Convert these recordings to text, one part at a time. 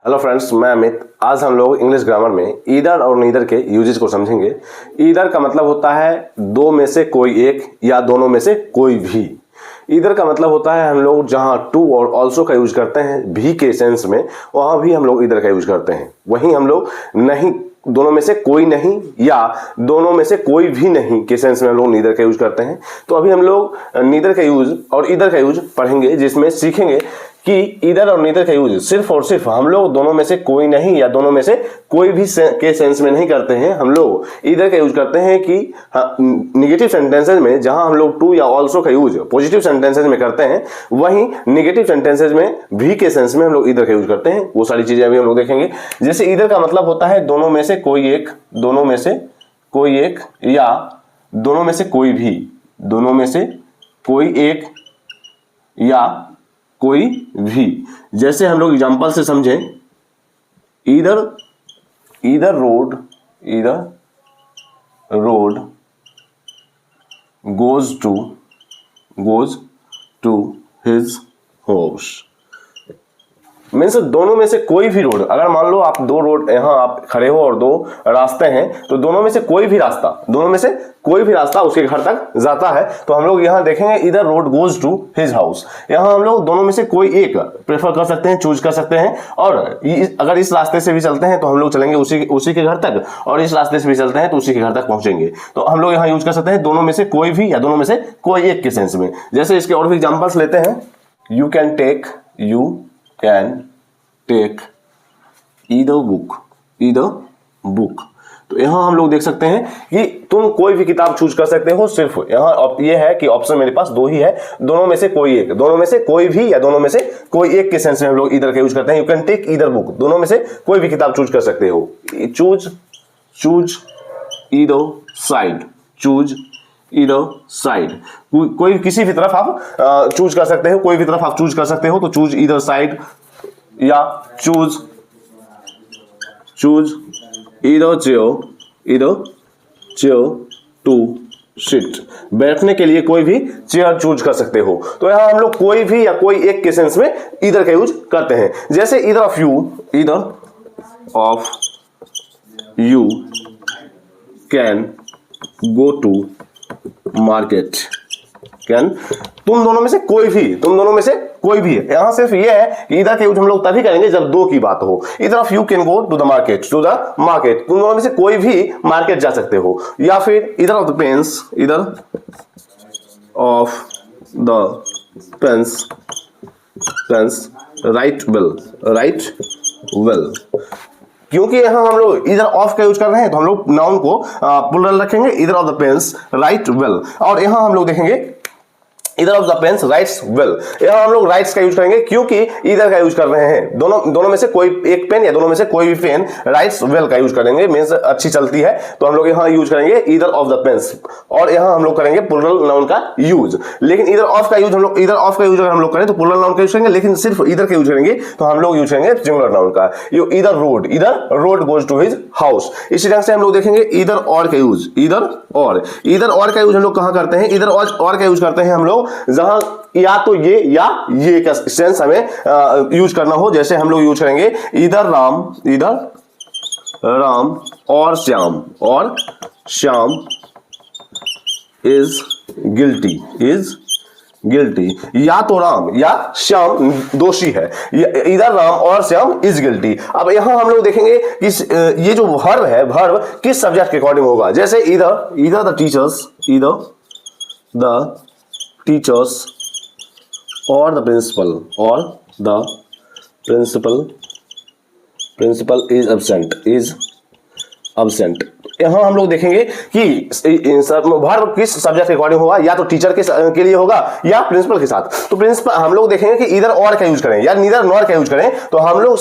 Hello friends, मैं अमित। आज हम लोग इंग्लिश ग्रामर में ईदर और नीदर के यूजेस को समझेंगे। ईदर का मतलब होता है दो में से कोई एक या दोनों में से कोई भी। ईदर का मतलब होता है हम लोग जहां टू और ऑल्सो का यूज करते हैं भी के सेंस में, वहां भी हम लोग ईदर का यूज करते हैं। वहीं हम लोग नहीं, दोनों में से कोई नहीं या दोनों में से कोई भी नहीं के सेंस में हम लोग नीदर का यूज करते हैं। तो अभी हम लोग नीदर का यूज और ईदर का यूज पढ़ेंगे, जिसमें सीखेंगे कि ईदर और नीदर का यूज सिर्फ और सिर्फ हम लोग दोनों में से कोई नहीं या दोनों में से कोई भी के सेंस में नहीं करते हैं। हम लोग ईदर का यूज करते हैं कि निगेटिव सेंटेंसेज में जहां हम लोग टू या ऑल्सो का यूज पॉजिटिव सेंटेंसेज में करते हैं, वहीं निगेटिव सेंटेंसेज में भी के सेंस में हम लोग ईदर का यूज करते हैं। वो सारी चीजें अभी हम लोग देखेंगे। जैसे ईदर का मतलब होता है दोनों में से कोई एक, दोनों में से कोई एक या दोनों में से कोई भी, दोनों में से कोई एक या कोई भी। जैसे हम लोग एग्जांपल से समझें, either road goes to his house. Means दोनों में से कोई भी रोड, अगर मान लो आप दो रोड यहां आप खड़े हो और दो रास्ते हैं, तो दोनों में से कोई भी रास्ता उसके घर तक जाता है। तो हम लोग यहां देखेंगे either road goes to his house. यहां हम लोग दोनों में से कोई एक प्रेफर कर सकते हैं, चूज कर सकते हैं। और अगर इस रास्ते से भी चलते हैं तो हम लोग चलेंगे उसी के घर तक, और इस रास्ते से भी चलते हैं तो उसी के घर तक पहुंचेंगे। तो हम लोग यहां यूज कर सकते हैं दोनों में से कोई भी या दोनों में से कोई एक के सेंस में। जैसे इसके और भी एग्जांपल्स लेते हैं। You can take either book. तो यहां हम लोग देख सकते हैं कि तुम कोई भी किताब चूज कर सकते हो। सिर्फ यहां ये है कि ऑप्शन मेरे पास दो ही है, दोनों में से कोई एक, दोनों में से कोई भी या दोनों में से कोई एक के सेंस में हम लोग ईदर का यूज करते हैं। You can take either book, दोनों में से कोई भी किताब चूज कर सकते हो। चूज ईदर साइड, कोई किसी भी तरफ आप चूज कर सकते हो, कोई भी तरफ आप चूज कर सकते हो। तो चूज ईदर साइड या choose either chair to sit, बैठने के लिए कोई भी चेयर चूज कर सकते हो। तो यहां हम लोग कोई भी या कोई एक के सेंस में ईदर का यूज करते हैं। जैसे either of you can go to market. तुम दोनों में से कोई भी है। यहां सिर्फ ये है कि ईदर का यूज हम लोग तभी करेंगे जब दो की बात हो। Either of you can go to the market, तुम दोनों में से कोई भी मार्केट जा सकते हो। या फिर either of the pens write well. क्योंकि यहां हम लोग इधर ऑफ का यूज कर रहे हैं तो हम लोग नाउन को प्लूरल रखेंगे, either of the pens write well. और यहां हम लोग देखेंगे either of the pens writes well. यहां हम लोग राइट्स का यूज करेंगे क्योंकि ईदर का यूज कर रहे हैं। दोनों में से कोई एक पेन या दोनों में से कोई भी पेन राइट्स वेल का यूज करेंगे, मींस अच्छी चलती है। तो हम लोग यहां यूज करेंगे ईदर ऑफ द पेन्स, और यहां हम लोग करेंगे प्लूरल नाउन का यूज। लेकिन ईदर ऑफ का यूज अगर हम लोग करें तो प्लूरल नाउन का यूज करेंगे, लेकिन सिर्फ ईदर का यूज करेंगे तो हम लोग यूज करेंगे सिंगुलर नाउन का। Either road goes to his house. इसी तरह से हम लोग देखेंगे ईदर और का यूज। ईदर और का यूज हम लोग कहां करते हैं? ईदर और का यूज करते हैं हम लोग जहां या तो ये या ये का सेंस हमें यूज करना हो। जैसे हम लोग यूज करेंगे ईदर राम और श्याम इज गिल्टी। या तो राम या श्याम दोषी है। ईदर राम और श्याम इज गिल्टी। अब यहां हम लोग देखेंगे कि ये जो वर्ब है, वर्ब किस सब्जेक्ट के अकॉर्डिंग होगा। जैसे either the teachers or the principal is absent। यहां हम लोग देखेंगे कि वर्ब किस सब्जेक्ट के अकॉर्डिंग होगा, या तो टीचर के लिए होगा या प्रिंसिपल के साथ। तो प्रिंसिपल हम लोग देखेंगे कि ईदर और का यूज करें या नीदर नॉर का यूज करें, तो हम लोग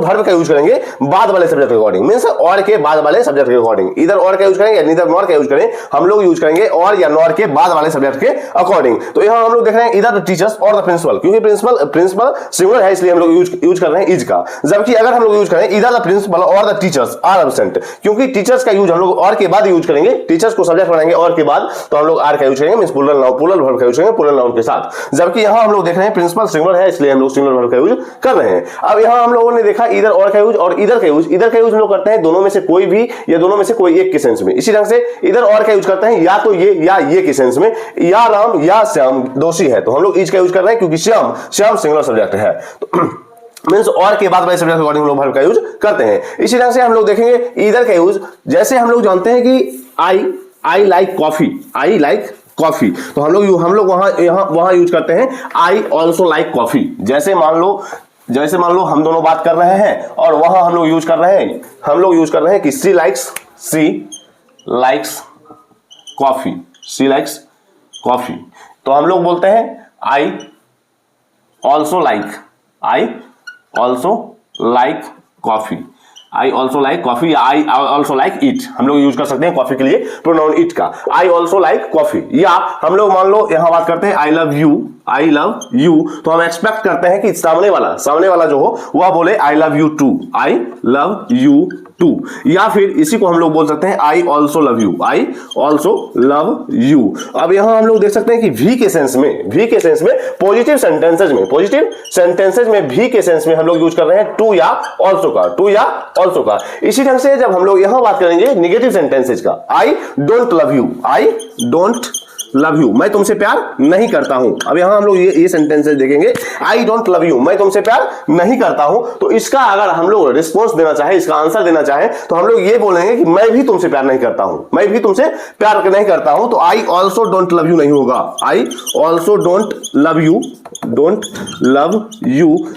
वर्ब का यूज करेंगे बाद वाले सब्जेक्ट के अकॉर्डिंग, मींस और के बाद वाले सब्जेक्ट के अकॉर्डिंग। ईदर और का यूज करें या नीदर नॉर का यूज करें, हम लोग यूज करेंगे और या नॉर के बाद वाले सब्जेक्ट के अकॉर्डिंग। तो यहां हम लोग देख रहे हैं ईदर द टीचर्स और द प्रिंसिपल, क्योंकि प्रिंसिपल सिंगुलर है इसलिए हम लोग यूज कर रहे हैं इज का। जबकि अगर हम लोग यूज करें ईदर द प्रिंसिपल और द टीचर्स आर एब्सेंट, क्योंकि टीचर्स का यूज हम लोग और के बाद यूज करेंगे, टीचर्स को सब्जेक्ट बनाएंगे और के बाद तो हम लोग आर का यूज करेंगे, मींस प्लूरल वर्ब का यूज करेंगे प्लूरल नाउन के साथ। जबकि यहां हम लोग देख रहे हैं प्रिंसिपल सिंगुलर है, इसलिए हम लोग सिंगुलर वर्ब का यूज कर रहे हैं। अब यहां हम लोगों ने देखा इधर और का यूज और इधर का यूज। इधर का यूज हम लोग करते हैं दोनों में से कोई भी या दोनों में से कोई एक के सेंस में। इसी ढंग से इधर और का यूज करते हैं या तो ये या ये के सेंस में, या राम या श्याम दोषी है तो हम लोग इज का यूज कर रहे हैं क्योंकि श्याम सिंगुलर सब्जेक्ट है, तो मींस और के बाद सब्जेक्ट अकॉर्डिंग हम लोग वर्ब का यूज करते हैं। इसी तरह से हम लोग देखेंगे इधर का यूज, जैसे हम लोग जानते हैं कि I like coffee, I like coffee, तो हम लोग वहां यूज करते हैं आई ऑल्सो लाइक कॉफी। जैसे मान लो हम दोनों बात कर रहे हैं और वहां हम लोग यूज कर रहे हैं कि सी लाइक्स कॉफी, तो हम लोग बोलते हैं I also like coffee, I also like coffee या आई ऑल्सो लाइक इट, हम लोग यूज कर सकते हैं कॉफी के लिए प्रोनाउन इट का, आई ऑल्सो लाइक कॉफी। या हम लोग मान लो यहां बात करते हैं आई लव यू, तो हम एक्सपेक्ट करते हैं कि सामने वाला जो हो वह बोले आई लव यू टू, या फिर इसी को हम लोग बोल सकते हैं आई ऑल्सो लव यू। अब यहां हम लोग देख सकते हैं कि वी के सेंस में पॉजिटिव सेंटेंसेज में भी के सेंस में हम लोग यूज कर रहे हैं टू या ऑल्सो का। इसी ढंग से जब हम लोग यहां बात करेंगे निगेटिव सेंटेंसेज का, आई डोंट लव यू, मैं तुमसे प्यार नहीं करता हूं। अब यहां हम लोग ये सेंटेंसेस देखेंगे, आई डोंट लव यू, मैं तुमसे प्यार नहीं करता हूं, तो इसका अगर हम लोग रिस्पॉन्स देना चाहे, इसका आंसर देना चाहे तो हम लोग ये बोलेंगे कि मैं भी तुमसे प्यार नहीं करता हूं, तो I also don't love you नहीं होगा, I also don't love you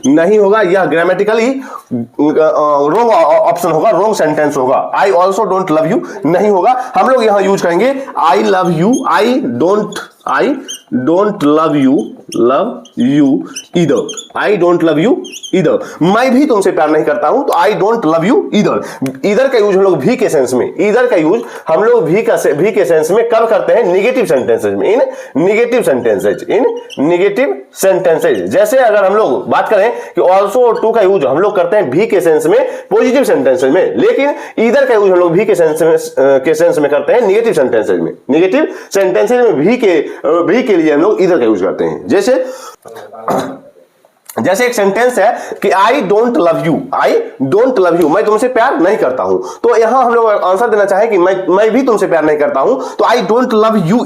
नहीं होगा, यह ग्रामेटिकली रॉन्ग ऑप्शन होगा, रॉन्ग सेंटेंस होगा, I also don't love you नहीं होगा। हम लोग यहां यूज करेंगे I love you, I don't love you either, मैं भी तुमसे प्यार नहीं करता हूं, तो I don't love you either का यूज हम लोग भी के सेंस में, ईदर का यूज हम लोग भी के सेंस में कब करते हैं, निगेटिव सेंटेंसेज में, इन निगेटिव सेंटेंसेज। जैसे अगर हम लोग बात करें कि ऑल्सो और टू का यूज हम लोग करते हैं भी के सेंस में पॉजिटिव सेंटेंसेज में, लेकिन ईदर का यूज हम लोग भी के सेंस में करते हैं निगेटिव सेंटेंसेज में। निगेटिव सेंटेंसेज में भी के लिए हम लोग ईदर का यूज करते हैं। जैसे एक सेंटेंस है कि आई डोंट लव यू, मैं तुमसे प्यार नहीं करता हूं, तो यहां हम लोग आंसर देना चाहें कि मैं भी तुमसे प्यार नहीं करता हूं, तो I don't love you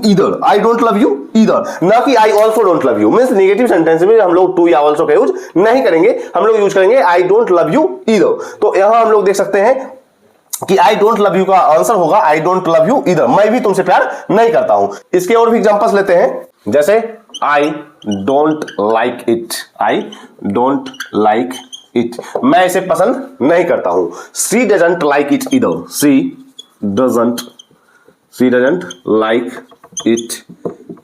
either, ना कि I also don't love you. Means negative sentence में हम लोग टू या ऑल्सो का यूज नहीं करेंगे, हम लोग यूज करेंगे I don't love you either. तो यहां हम लोग देख सकते हैं कि आई डोंट लव यू का आंसर होगा I don't love you either, मैं भी तुमसे प्यार नहीं करता हूं। इसके और भी एग्जांपल्स लेते हैं, जैसे आई डोंट लाइक इट, मैं इसे पसंद नहीं करता हूं। She doesn't like it either, she doesn't like it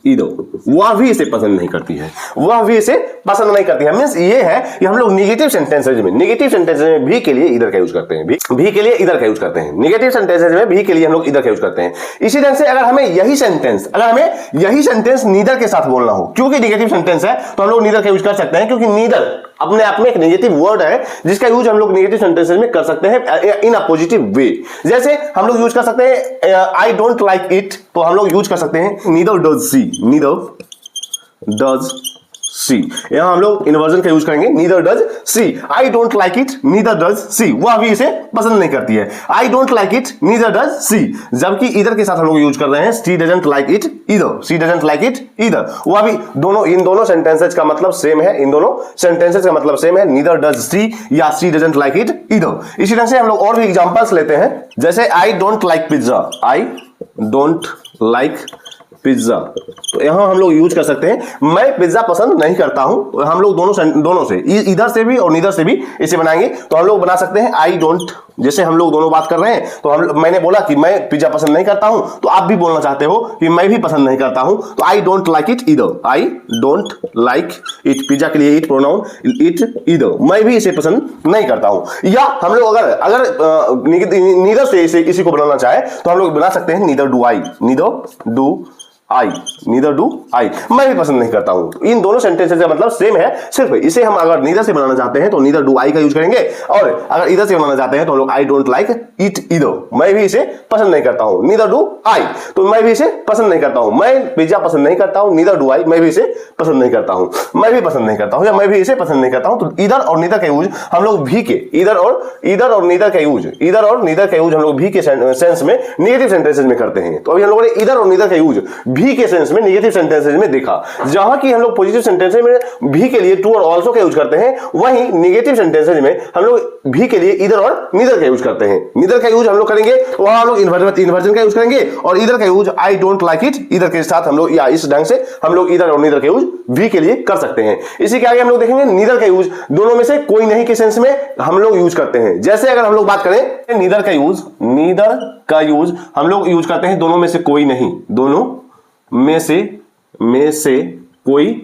either, वह भी इसे पसंद नहीं करती है, मींस ये है कि हम लोग निगेटिव सेंटेंसेज में भी के लिए इधर का यूज करते हैं, भी के लिए इधर का यूज करते हैं, निगेटिव सेंटेंसेज में भी के लिए हम लोग इधर का यूज करते हैं। इसी तरह से अगर हमें यही सेंटेंस नीदर के साथ बोलना हो, क्योंकि निगेटिव सेंटेंस है तो हम लोग नीदर का यूज कर सकते हैं, क्योंकि नीदर अपने आप में एक नेगेटिव वर्ड है जिसका यूज हम लोग नेगेटिव सेंटेंसेज में कर सकते हैं इन अ पॉजिटिव वे। जैसे हम लोग यूज कर सकते हैं आई डोंट लाइक इट, तो हम लोग यूज कर सकते हैं नीदर डज सी, यहां हम लोग इन्वर्जन का यूज करेंगे, neither does she, I don't like it neither does she, वह भी इसे पसंद नहीं करती है, I don't like it neither does she. जबकि इधर के साथ हम लोग यूज कर रहे हैं she doesn't like it either, वह भी इन दोनों सेंटेंसेज का मतलब सेम है, नीदर डज सी या she doesn't like it either. इसी तरह से हम लोग और भी एग्जांपल्स लेते हैं, जैसे आई डोंट लाइक पिज्जा, तो यहां हम लोग यूज कर सकते हैं मैं पिज्जा पसंद नहीं करता हूं, तो हम लोग दोनों से इधर से भी और नीदर से भी इसे बनाएंगे, तो हम लोग बना सकते हैं आई डोंट, जैसे हम लोग दोनों बात कर रहे हैं तो मैंने बोला कि मैं पिज्जा पसंद नहीं करता हूं, तो आप भी बोलना चाहते हो कि मैं भी पसंद नहीं करता हूं, तो I don't like it pizza के लिए इट प्रोनाउन इट ईदर, मैं भी इसे पसंद नहीं करता हूं। या हम लोग अगर नीदर से इसी को बनाना चाहे तो हम लोग बना सकते हैं neither do I, neither do I, मैं भी पसंद नहीं करता हूं। इन दोनों सेंटेंसेस का मतलब सेम है, सिर्फ इसे हम अगर नीदर से बनाना चाहते हैं तो नीदर डू आई का यूज करेंगे, और अगर इधर से बनाना चाहते हैं तो हम लोग I don't like it either, मैं भी इसे पसंद नहीं करता हूं। नीदर डू आई, तो मैं भी इसे पसंद नहीं करता हूं। मैं पिज्जा पसंद नहीं करता हूं, नीदर डू आई, मैं भी इसे पसंद नहीं करता हूं। मैं भी पसंद नहीं करता हूं या मैं भी इसे पसंद नहीं करता हूं। तो इधर और नीदर का यूज हम लोग भी के, इधर और नीदर का यूज, इधर और नीदर का यूज हम लोग भी के सेंस में नेगेटिव सेंटेंसेस में करते हैं। तो अभी हम लोगों ने इधर और नीदर का यूज भी के सेंस में नेगेटिव सेंटेंसेस में देखा। जहां की हम लोग पॉजिटिव सेंटेंसेस में भी के लिए टू और आल्सो का यूज करते हैं, वहीं नेगेटिव सेंटेंसेस में हम लोग भी के लिए इधर और नीदर का यूज करते हैं। नीदर का यूज हम लोग करेंगे वहां हम लोग इन्वर्जन का यूज करेंगे, और इधर का use I don't like it इधर के साथ हम लोग, या इस ढंग से हम लोग इधर और नीदर का यूज भी के लिए कर सकते हैं। इसी के आगे हम लोग देखेंगे नीदर का यूज दोनों में से कोई नहीं के सेंस में हम लोग यूज करते हैं। जैसे अगर हम लोग बात करें नीदर का यूज हम लोग यूज करते हैं दोनों में से कोई नहीं, दोनों में से कोई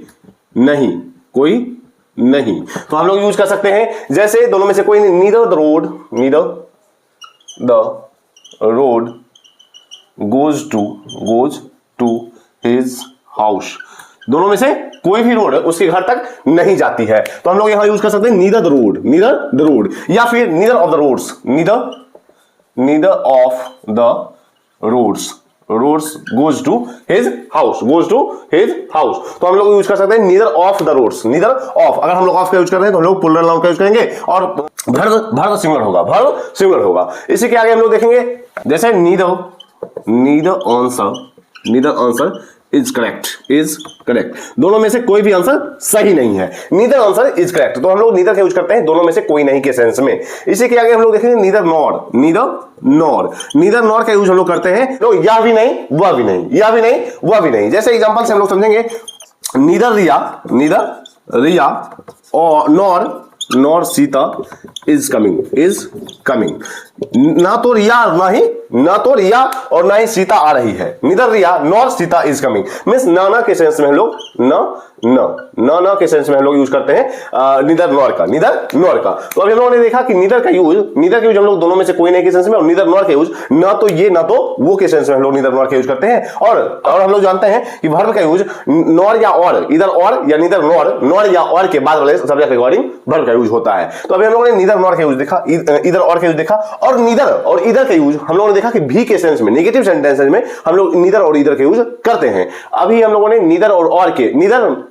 नहीं, तो हम लोग यूज कर सकते हैं। जैसे दोनों में से कोई नहीं, neither the road goes to his house, दोनों में से कोई भी रोड उसके घर तक नहीं जाती है, तो हम लोग यहां यूज कर सकते हैं नीदर द रोड, या फिर neither of the roads, neither of the roads goes to his house, तो हम लोग यूज कर सकते हैं neither of the roads, neither of, अगर हम लोग ऑफ का यूज कर रहे हैं तो हम लोग प्लूरल नाउन का यूज करेंगे, और भर्ब सिंगुलर होगा। इसी के आगे हम लोग देखेंगे जैसे नीदर आंसर इज करेक्ट, दोनों में से कोई भी आंसर सही नहीं है, नीदर आंसर इज करेक्ट, तो हम लोग नीदर का यूज करते हैं दोनों में से कोई नहीं के सेंस में। इसी के आगे हम लोग देखेंगे नीदर नॉर का यूज हम लोग करते हैं तो या भी नहीं वह भी नहीं, जैसे एग्जांपल से हम लोग समझेंगे नीदर रिया और नॉर सीता इज कमिंग, ना तो रिया और ना ही सीता आ रही है, neither Riya nor Sita is coming, means ना के सेंस में हम लोग ना के सेंस में हम लोग यूज करते हैं नीदर नॉर का। तो अभी हम लोगों ने देखा कि नीदर का यूज हम लोग दोनों में से कोई नहीं के सेंस में, और नीदर नॉर का यूज ना तो ये ना तो वो के सेंस में हम लोग नीदर नॉर का यूज करते हैं। और हम लोग जानते हैं कि वर्ब का यूज नॉर या और, इधर और या नीदर नॉर या और के बाद वाले सब्जेक्ट के अकॉर्डिंग वर्ब का यूज होता है। तो अभी हम लोगों ने नीदर नॉर का यूज देखा, इधर और का यूज देखा, और नीदर और इधर का यूज हम लोगों ने देखा कि भी के सेंस में, नेगेटिव सेंटेंसेस में हम लोग नीदर और इधर का यूज करते हैं। अभी हम लोगों ने नीदर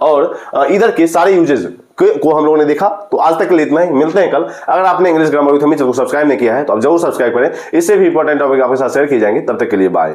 और इधर के सारे यूजेस को हम लोगों ने देखा। तो आज तक के लिए इतना ही, मिलते हैं कल। अगर आपने इंग्लिश ग्रामर विद हमी चैनल को सब्सक्राइब नहीं किया है तो आप जरूर सब्सक्राइब करें, इससे भी इंपॉर्टेंट टॉपिक आपके साथ शेयर किए जाएंगे। तब तक के लिए बाय।